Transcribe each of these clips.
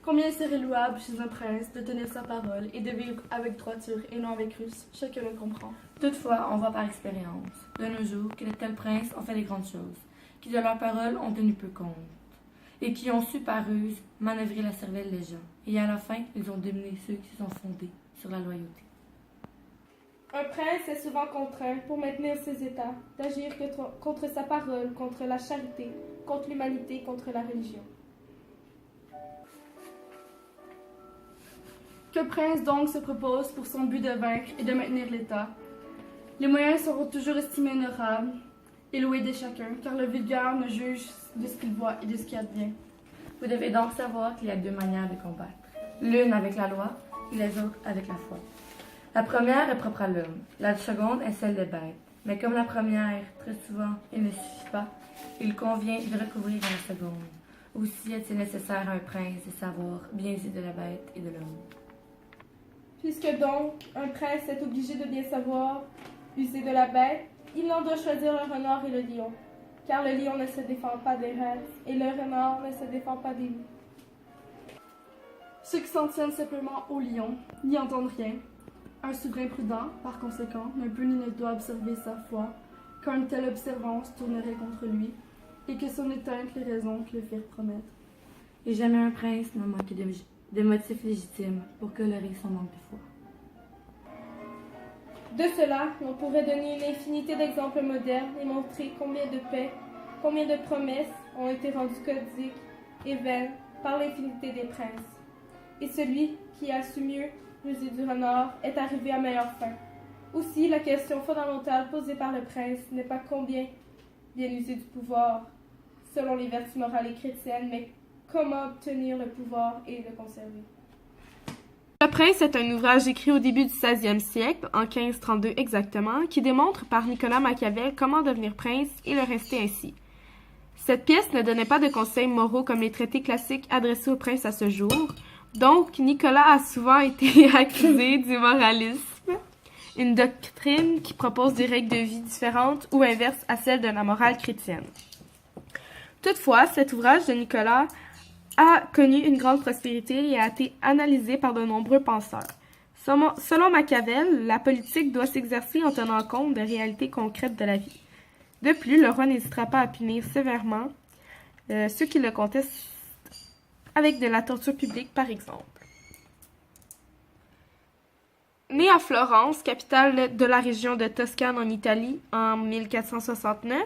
Combien serait louable chez un prince de tenir sa parole et de vivre avec droiture et non avec ruse, chacun le comprend. Toutefois, on voit par expérience, de nos jours, que de tels princes ont fait les grandes choses, qui de leur parole ont tenu peu compte, et qui ont su par ruse manœuvrer la cervelle des gens, et à la fin, ils ont dominé ceux qui se sont fondés sur la loyauté. Un prince est souvent contraint, pour maintenir ses états, d'agir contre sa parole, contre la charité, contre l'humanité, contre la religion. Que prince donc se propose pour son but de vaincre et de maintenir l'État? Les moyens seront toujours estimés honorables et loués de chacun, car le vulgaire ne juge de ce qu'il voit et de ce qui advient. Vous devez donc savoir qu'il y a deux manières de combattre, l'une avec la loi et les autres avec la foi. La première est propre à l'homme, la seconde est celle des bêtes. Mais comme la première, très souvent, il ne suffit pas, il convient de recourir à la seconde. Aussi est-il nécessaire à un prince de savoir bien user de la bête et de l'homme. Puisque donc un prince est obligé de bien savoir user de la bête, il en doit choisir le renard et le lion, car le lion ne se défend pas des rats et le renard ne se défend pas des loups. Ceux qui s'en tiennent simplement au lion n'y entendent rien. Un souverain prudent, par conséquent, ne peut ni ne doit observer sa foi, car une telle observance tournerait contre lui, et que son éteinte les raisons qui le firent promettre. Et jamais un prince n'a manqué de motifs légitimes pour colorer son manque de foi. De cela, on pourrait donner une infinité d'exemples modernes et montrer combien de paix, combien de promesses ont été rendues codiques et vaines par l'infinité des princes. Et celui qui a su mieux user du renard est arrivé à meilleure fin. Aussi, la question fondamentale posée par le prince n'est pas combien bien user du pouvoir, selon les vertus morales et chrétiennes, mais comment obtenir le pouvoir et le conserver. Le Prince est un ouvrage écrit au début du 16e siècle, en 1532 exactement, qui démontre par Nicolas Machiavel comment devenir prince et le rester ainsi. Cette pièce ne donnait pas de conseils moraux comme les traités classiques adressés aux princes à ce jour, donc Nicolas a souvent été accusé d'immoralisme, une doctrine qui propose des règles de vie différentes ou inverses à celles de la morale chrétienne. Toutefois, cet ouvrage de Nicolas a connu une grande prospérité et a été analysé par de nombreux penseurs. Selon Machiavel, la politique doit s'exercer en tenant compte des réalités concrètes de la vie. De plus, le roi n'hésitera pas à punir sévèrement ceux qui le contestent avec de la torture publique, par exemple. Né à Florence, capitale de la région de Toscane en Italie, en 1469,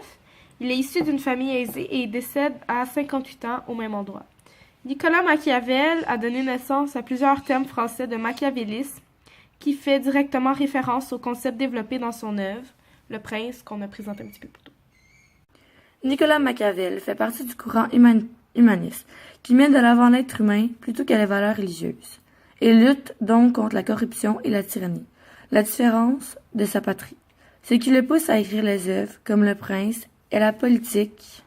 il est issu d'une famille aisée et il décède à 58 ans au même endroit. Nicolas Machiavel a donné naissance à plusieurs thèmes français de machiavélisme qui fait directement référence au concept développé dans son œuvre, Le Prince, qu'on a présenté un petit peu plus tôt. Nicolas Machiavel fait partie du courant humaniste qui met de l'avant l'être humain plutôt que les valeurs religieuses et lutte donc contre la corruption et la tyrannie, la différence de sa patrie, ce qui le pousse à écrire les œuvres comme Le Prince et la politique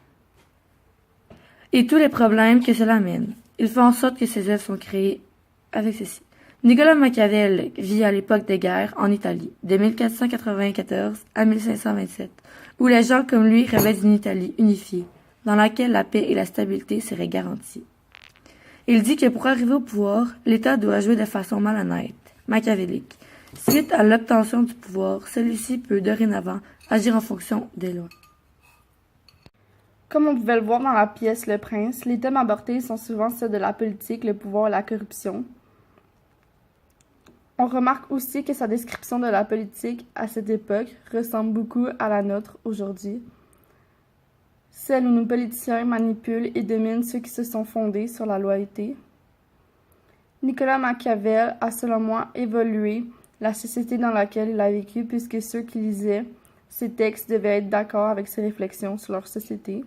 et tous les problèmes que cela amène. Il fait en sorte que ses œuvres sont créées avec ceci. Nicolas Machiavel vit à l'époque des guerres en Italie, de 1494 à 1527, où les gens comme lui rêvaient d'une Italie unifiée, dans laquelle la paix et la stabilité seraient garanties. Il dit que pour arriver au pouvoir, l'État doit jouer de façon malhonnête, machiavélique. Suite à l'obtention du pouvoir, celui-ci peut dorénavant agir en fonction des lois. Comme on pouvait le voir dans la pièce Le Prince, les thèmes abordés sont souvent ceux de la politique, le pouvoir et la corruption. On remarque aussi que sa description de la politique à cette époque ressemble beaucoup à la nôtre aujourd'hui, celle où nos politiciens manipulent et dominent ceux qui se sont fondés sur la loyauté. Nicolas Machiavel a, selon moi, évolué la société dans laquelle il a vécu, puisque ceux qui lisaient ces textes devaient être d'accord avec ses réflexions sur leur société.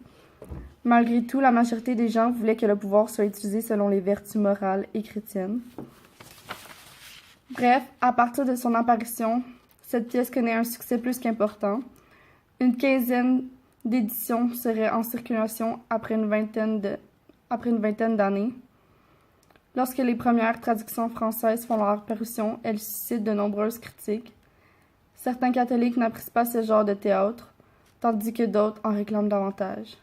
Malgré tout, la majorité des gens voulaient que le pouvoir soit utilisé selon les vertus morales et chrétiennes. Bref, à partir de son apparition, cette pièce connaît un succès plus qu'important. Une quinzaine d'éditions seraient en circulation après une vingtaine d'années. Lorsque les premières traductions françaises font leur parution, elles suscitent de nombreuses critiques. Certains catholiques n'apprécient pas ce genre de théâtre, tandis que d'autres en réclament davantage.